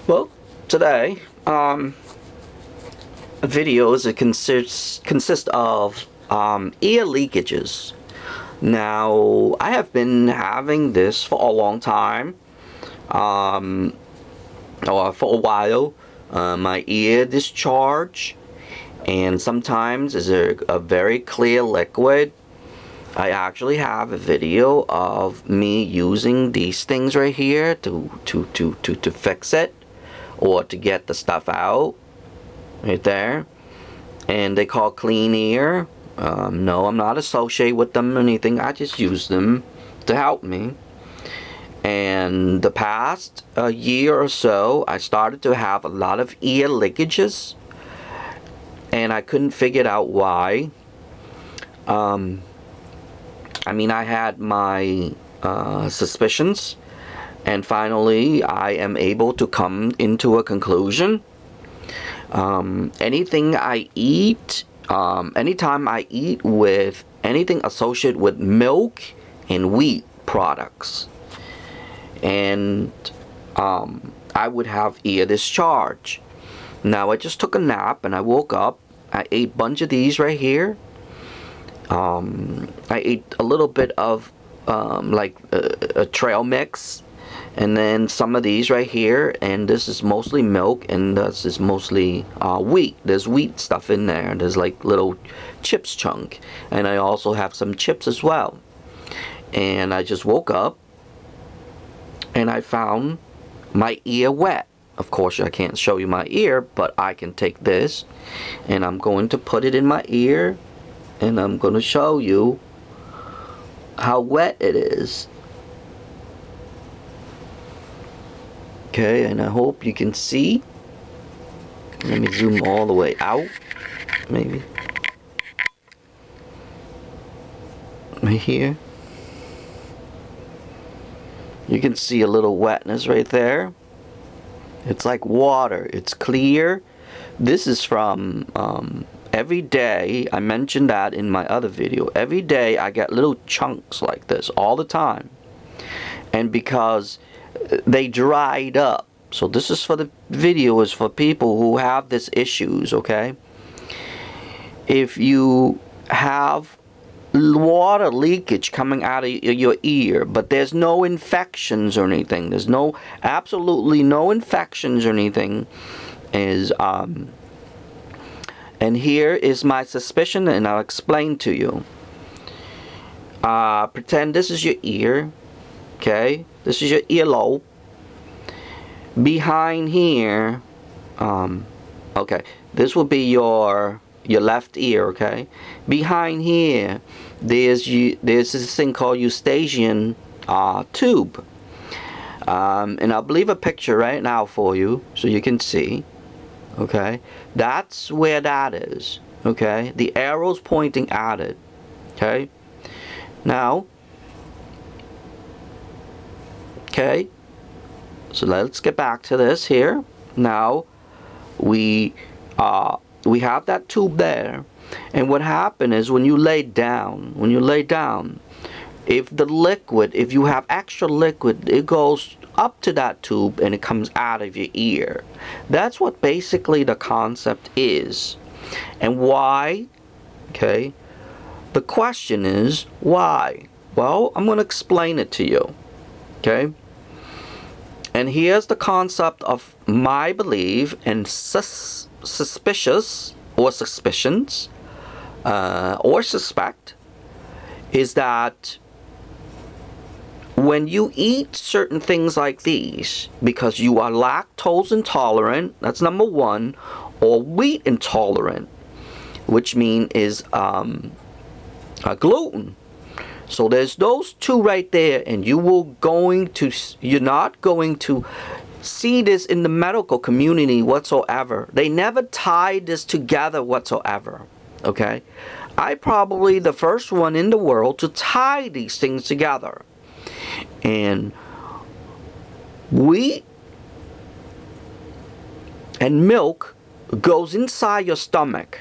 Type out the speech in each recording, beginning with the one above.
Well, today, videos it consist of ear leakages. Now, I have been having this for a long time, or for a while. My ear discharge, and sometimes is a very clear liquid. I actually have a video of me using these things right here to fix it, or to get the stuff out right there. And they call clean ear. No, I'm not associated with them or anything. I just use them to help me. And the past year or so, I started to have a lot of ear leakages, and I couldn't figure out why. I mean, I had my suspicions, and finally I am able to come into a conclusion. Anything I eat, anytime I eat with anything associated with milk and wheat products, and I would have ear discharge. Now, I just took a nap and I woke up. I ate a bunch of these right here. I ate a little bit of like a trail mix, and then some of these right here, and this is mostly milk, and this is mostly wheat. There's wheat stuff in there. There's like little chips chunk, and I also have some chips as well. And I just woke up and I found my ear wet. Of course, I can't show you my ear, but I can take this and I'm going to put it in my ear, and I'm going to show you how wet it is. Okay, and I hope you can see. Let me zoom all the way out, maybe. Right here. You can see a little wetness right there. It's like water. It's clear. This is from every day. I mentioned that in my other video. Every day I get little chunks like this all the time. And because they dried up. So this is for the video, is for people who have these issues, okay? If you have water leakage coming out of your ear, but there's no infections or anything, there's absolutely no infections or anything, and here is my suspicion, and I'll explain to you. Pretend this is your ear, okay? This is your earlobe. Behind here, okay, this will be your left ear, okay? Behind here, there's this thing called Eustachian tube. And I'll leave a picture right now for you so you can see, okay? That's where that is, okay? The arrow's pointing at it, okay? Now, okay, so let's get back to this here. Now, we have that tube there, and what happened is when you lay down, if you have extra liquid, it goes up to that tube and it comes out of your ear. That's what basically the concept is. And why? Okay, the question is why? Well, I'm going to explain it to you, okay? And here's the concept of my belief and suspicious or suspicions or suspect is that when you eat certain things like these, because you are lactose intolerant, that's number one, or wheat intolerant, which means is gluten. So there's those two right there, and you're not going to see this in the medical community whatsoever. They never tied this together whatsoever, okay? I probably the first one in the world to tie these things together. And wheat and milk goes inside your stomach.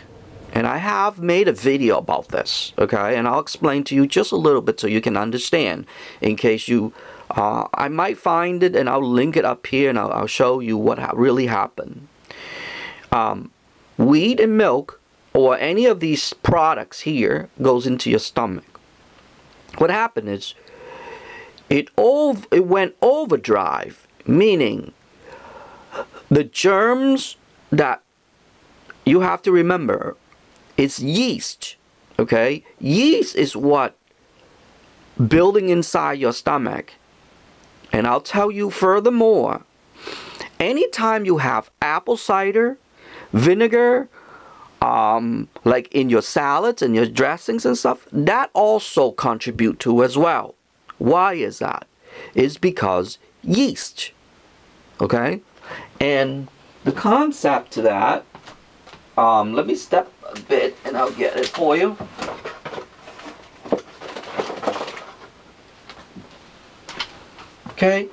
And I have made a video about this, okay? And I'll explain to you just a little bit so you can understand, in case you I might find it and I'll link it up here and I'll show you what really happened. Wheat and milk or any of these products here goes into your stomach. What happened is it went overdrive, meaning the germs that you have to remember, it's yeast, okay? Yeast is what building inside your stomach. And I'll tell you furthermore, anytime you have apple cider, vinegar, like in your salads and your dressings and stuff, that also contribute to as well. Why is that? It's because yeast, okay? And the concept to that, let me step a bit and I'll get it for you. Okay,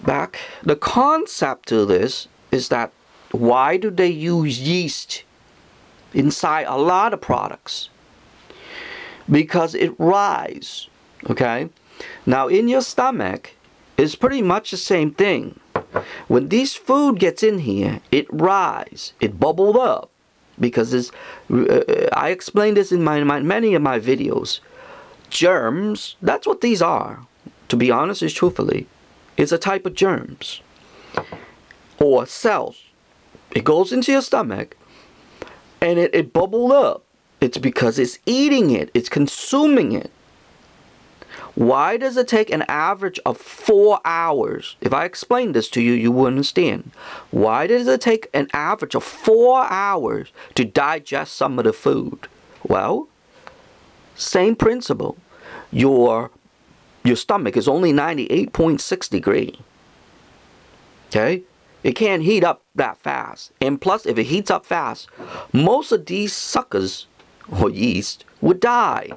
back. The concept to this is that why do they use yeast inside a lot of products? Because it rises, okay? Now in your stomach, it's pretty much the same thing. When this food gets in here, it rises, it bubbled up. Because it's, I explained this in many of my videos. Germs, that's what these are. To be honest, is truthfully, it's a type of germs or cells. It goes into your stomach and it bubbled up. It's because it's eating it, it's consuming it. Why does it take an average of 4 hours? If I explain this to you, you will understand. Why does it take an average of 4 hours to digest some of the food? Well, same principle. Your stomach is only 98.6 degrees. Okay? It can't heat up that fast. And plus, if it heats up fast, most of these suckers, or yeast, would die.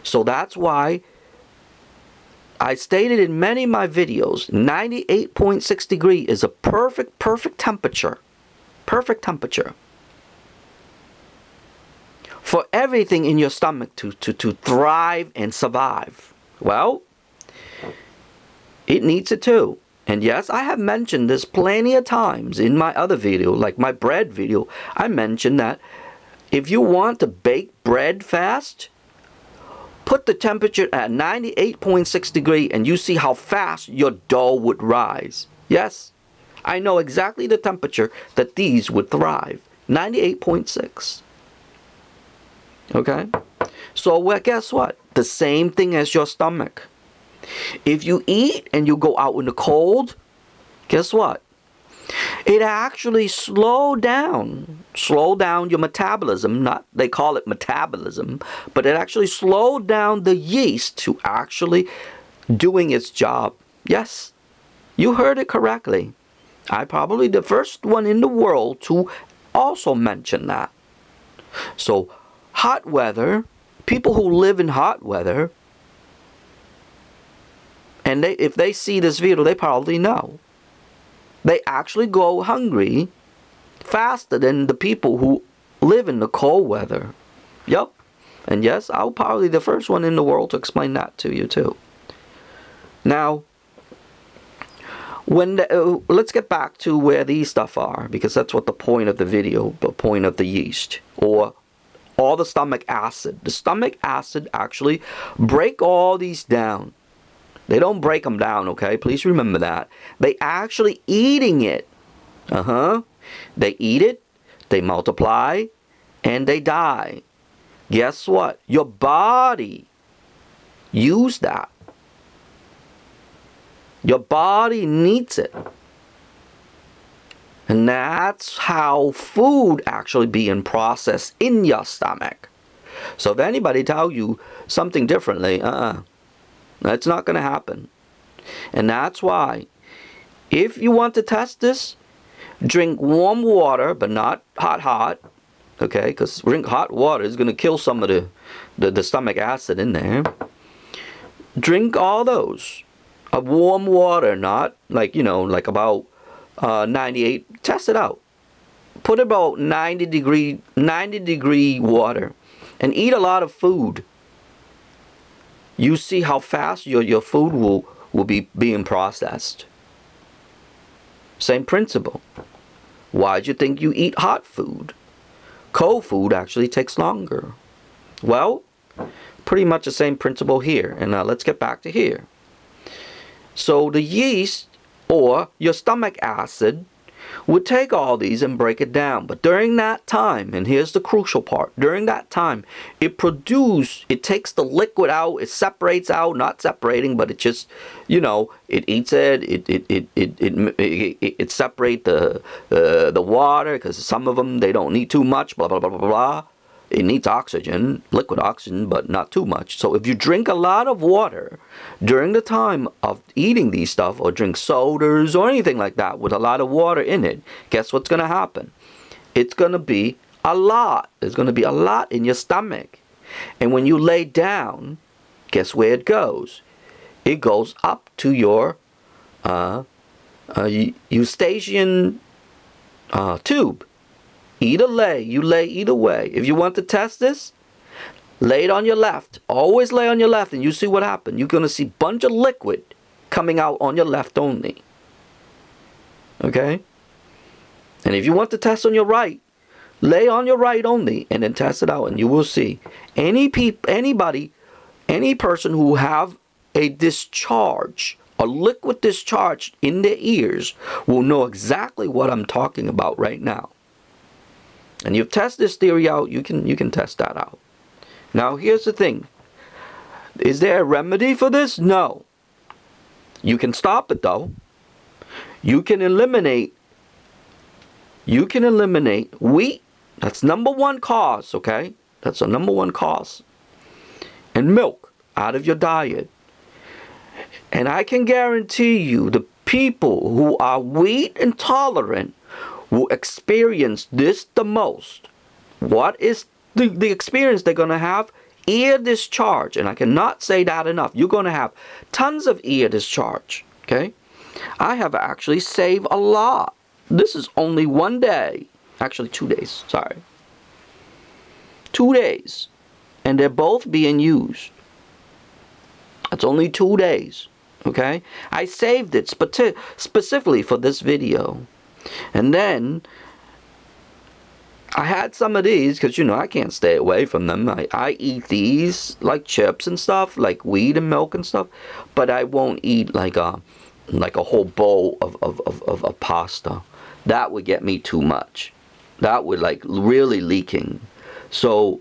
So that's why I stated in many of my videos, 98.6 degrees is a perfect temperature. Perfect temperature. For everything in your stomach to thrive and survive. Well, it needs it too. And yes, I have mentioned this plenty of times in my other video, like my bread video. I mentioned that if you want to bake bread fast, put the temperature at 98.6 degrees and you see how fast your dough would rise. Yes, I know exactly the temperature that these would thrive. 98.6. Okay? So well, guess what? The same thing as your stomach. If you eat and you go out in the cold, guess what? It actually slow down your metabolism. Not, they call it metabolism, but it actually slowed down the yeast to actually doing its job. Yes, you heard it correctly. I'm probably the first one in the world to also mention that. So hot weather, people who live in hot weather, and if they see this video, they probably know. They actually go hungry faster than the people who live in the cold weather. Yup. And yes, I'll probably be the first one in the world to explain that to you too. Now, let's get back to where these stuff are, because that's what the point of the video, the point of the yeast, or all the stomach acid. The stomach acid actually break all these down. They don't break them down, okay? Please remember that. They actually eating it. They eat it, they multiply, and they die. Guess what? Your body use that. Your body needs it. And that's how food actually being processed in your stomach. So if anybody tell you something differently, that's not going to happen. And that's why, if you want to test this, drink warm water, but not hot. Okay, because drink hot water is going to kill some of the stomach acid in there. Drink all those. Warm water, not like, like about 98. Test it out. Put about 90 degree water. And eat a lot of food. you see how fast your food will be being processed. Same principle. Why do you think you eat hot food? Cold food actually takes longer. Well, pretty much the same principle here. And now let's get back to here. So the yeast or your stomach acid would take all these and break it down. But during that time, and here's the crucial part, during that time, it takes the liquid out, it separates out, not separating, but it just, you know, it eats it, it separates the water, because some of them, they don't need too much, blah, blah, blah, blah, blah. It needs oxygen, liquid oxygen, but not too much. So if you drink a lot of water during the time of eating these stuff, or drink sodas or anything like that with a lot of water in it, guess what's going to happen? It's going to be a lot. There's going to be a lot in your stomach. And when you lay down, guess where it goes? It goes up to your Eustachian tube. Either lay, you lay either way. If you want to test this, lay it on your left. Always lay on your left, and you see what happens. You're going to see a bunch of liquid coming out on your left only. Okay? And if you want to test on your right, lay on your right only, and then test it out, and you will see. Any person who have a discharge, a liquid discharge in their ears, will know exactly what I'm talking about right now. And you've tested this theory out, you can test that out. Now here's the thing. Is there a remedy for this? No. You can stop it though. You can eliminate wheat. That's number one cause, okay? That's the number one cause. And milk out of your diet. And I can guarantee you the people who are wheat intolerant will experience this the most. What is the experience they're going to have? Ear discharge. And I cannot say that enough. You're going to have tons of ear discharge. Okay? I have actually saved a lot. This is only 1 day. Actually 2 days. Sorry. 2 days. And they're both being used. It's only 2 days. Okay? I saved it specifically for this video. And then I had some of these because, you know, I can't stay away from them. I eat these like chips and stuff, like wheat and milk and stuff, but I won't eat like a whole bowl of pasta. That would get me too much. That would like really leaking. So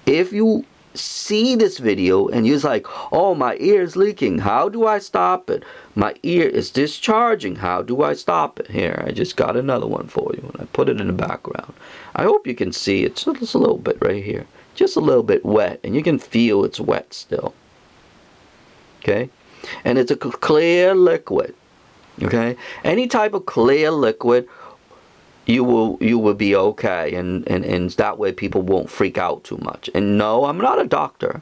if you see this video and you're like, oh, my ear is leaking, how do I stop it? My ear is discharging, how do I stop it? Here, I just got another one for you, and I put it in the background. I hope you can see it. So it's a little bit right here, just a little bit wet, and you can feel it's wet still. Okay, and it's a clear liquid. Okay, any type of clear liquid, you will be okay, and that way people won't freak out too much. And no, I'm not a doctor,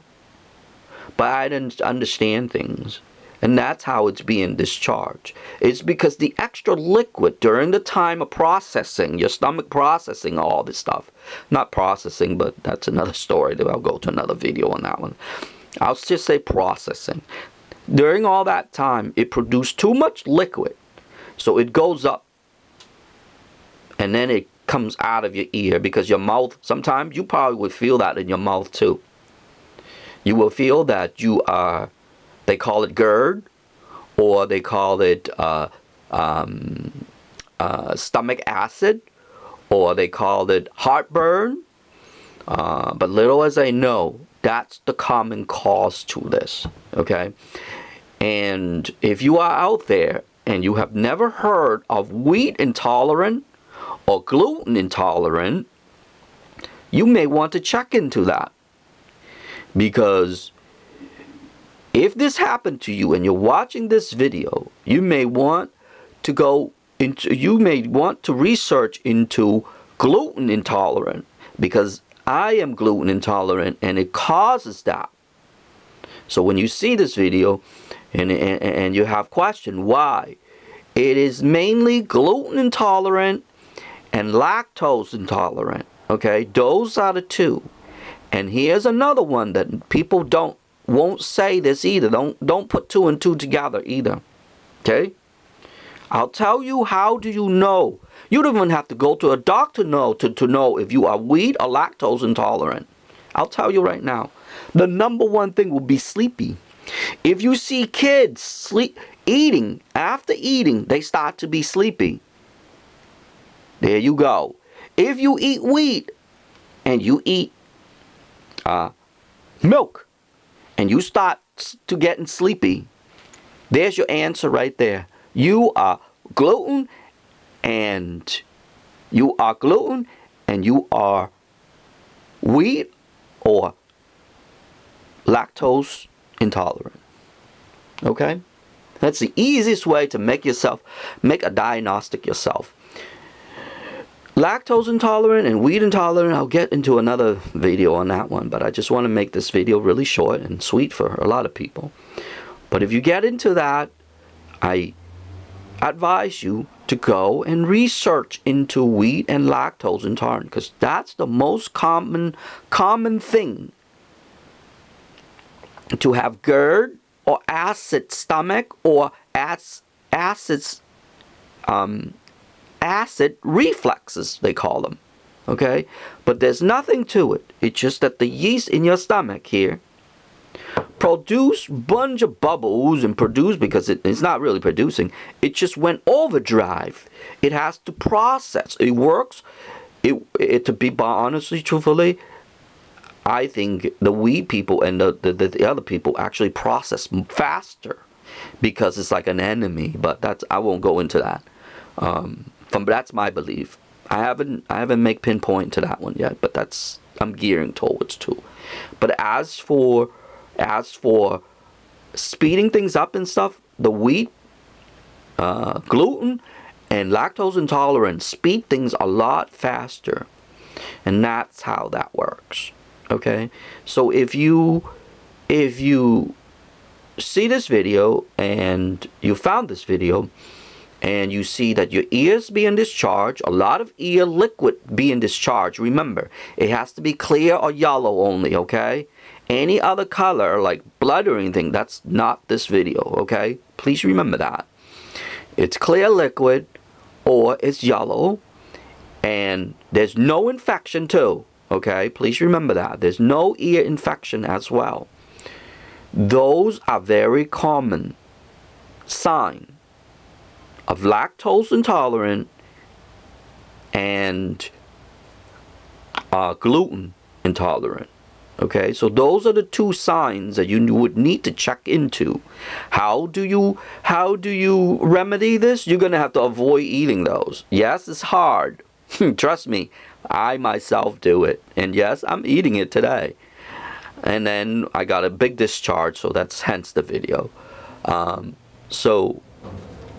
but I didn't understand things, and that's how it's being discharged. It's because the extra liquid during the time of processing, your stomach processing all this stuff, not processing, but that's another story. I'll go to another video on that one. I'll just say processing. During all that time, it produced too much liquid, so it goes up. And then it comes out of your ear, because your mouth, sometimes you probably would feel that in your mouth too. You will feel that you are, they call it GERD, or they call it stomach acid, or they call it heartburn. But little as I know, that's the common cause to this. Okay? And if you are out there and you have never heard of wheat intolerant or gluten intolerant, you may want to check into that. Because if this happened to you and you're watching this video, you may want to research into gluten intolerant, because I am gluten intolerant and it causes that. So when you see this video and you have question why, it is mainly gluten intolerant and lactose intolerant. Okay, those are the two. And here's another one that people don't won't say this either. Don't put two and two together either. Okay? I'll tell you, how do you know? You don't even have to go to a doctor to know if you are wheat or lactose intolerant. I'll tell you right now. The number one thing will be sleepy. If you see kids eating, after eating, they start to be sleepy. There you go. If you eat wheat and you eat milk and you start to getting sleepy, there's your answer right there. You are gluten and you are wheat or lactose intolerant. Okay? That's the easiest way to make a diagnostic yourself. Lactose intolerant and wheat intolerant, I'll get into another video on that one, but I just want to make this video really short and sweet for a lot of people. But if you get into that, I advise you to go and research into wheat and lactose intolerant, because that's the most common thing to have GERD or acid stomach or acid reflexes, they call them. Okay? But there's nothing to it. It's just that the yeast in your stomach here produce bunch of bubbles and produce, because it's not really producing, it just went overdrive. It has to process. It works. To be honestly, truthfully, I think the wheat people and the other people actually process faster because it's like an enemy. But I won't go into that. That's my belief. I haven't made pinpoint to that one yet, but I'm gearing towards too. But as for speeding things up and stuff, the wheat, gluten, and lactose intolerance speed things a lot faster, and that's how that works. Okay, so if you see this video and you found this video and you see that your ears being discharged, a lot of ear liquid being discharged, remember, it has to be clear or yellow only, okay? Any other color like blood or anything, that's not this video, okay? Please remember that. It's clear liquid or it's yellow, and there's no infection too, okay? Please remember that. There's no ear infection as well. Those are very common signs of lactose intolerant and gluten intolerant. Okay, so those are the two signs that you would need to check into. How do you remedy this? You're gonna have to avoid eating those. Yes, it's hard. Trust me, I myself do it, and yes, I'm eating it today. And then I got a big discharge, so that's hence the video. So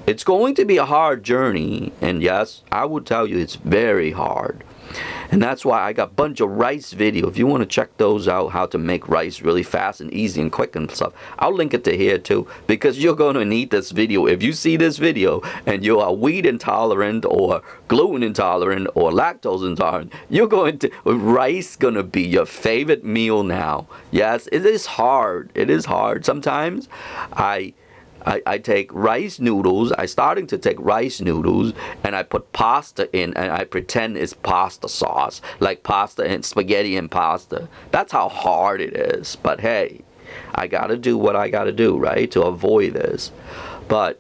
it's going to be a hard journey, and yes, I would tell you it's very hard. And that's why I got a bunch of rice videos. If you want to check those out, how to make rice really fast and easy and quick and stuff, I'll link it to here too, because you're going to need this video. If you see this video and you are wheat intolerant or gluten intolerant or lactose intolerant, rice gonna be your favorite meal now. Yes, it is hard. It is hard. Sometimes I take rice noodles. I starting to take rice noodles and I put pasta in, and I pretend it's pasta sauce, like pasta and spaghetti and pasta. That's how hard it is. But hey, I gotta do what I gotta do, right, to avoid this. But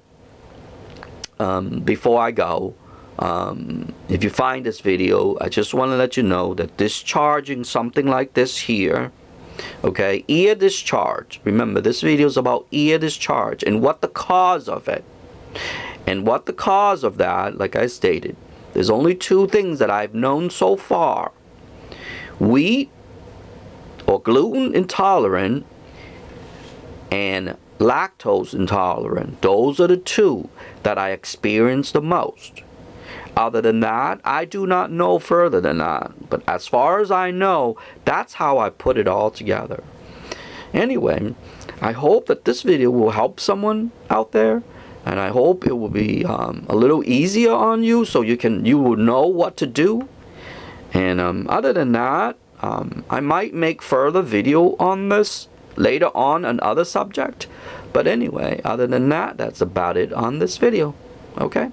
before I go, if you find this video, I just want to let you know that discharging something like this here, okay, ear discharge. Remember, this video is about ear discharge and what the cause of it. And what the cause of that, like I stated, there's only two things that I've known so far. Wheat or gluten intolerant and lactose intolerant. Those are the two that I experience the most. Other than that, I do not know further than that. But as far as I know, that's how I put it all together. Anyway, I hope that this video will help someone out there. And I hope it will be a little easier on you, so you will know what to do. And other than that, I might make further video on this later on another subject. But anyway, other than that, that's about it on this video. Okay?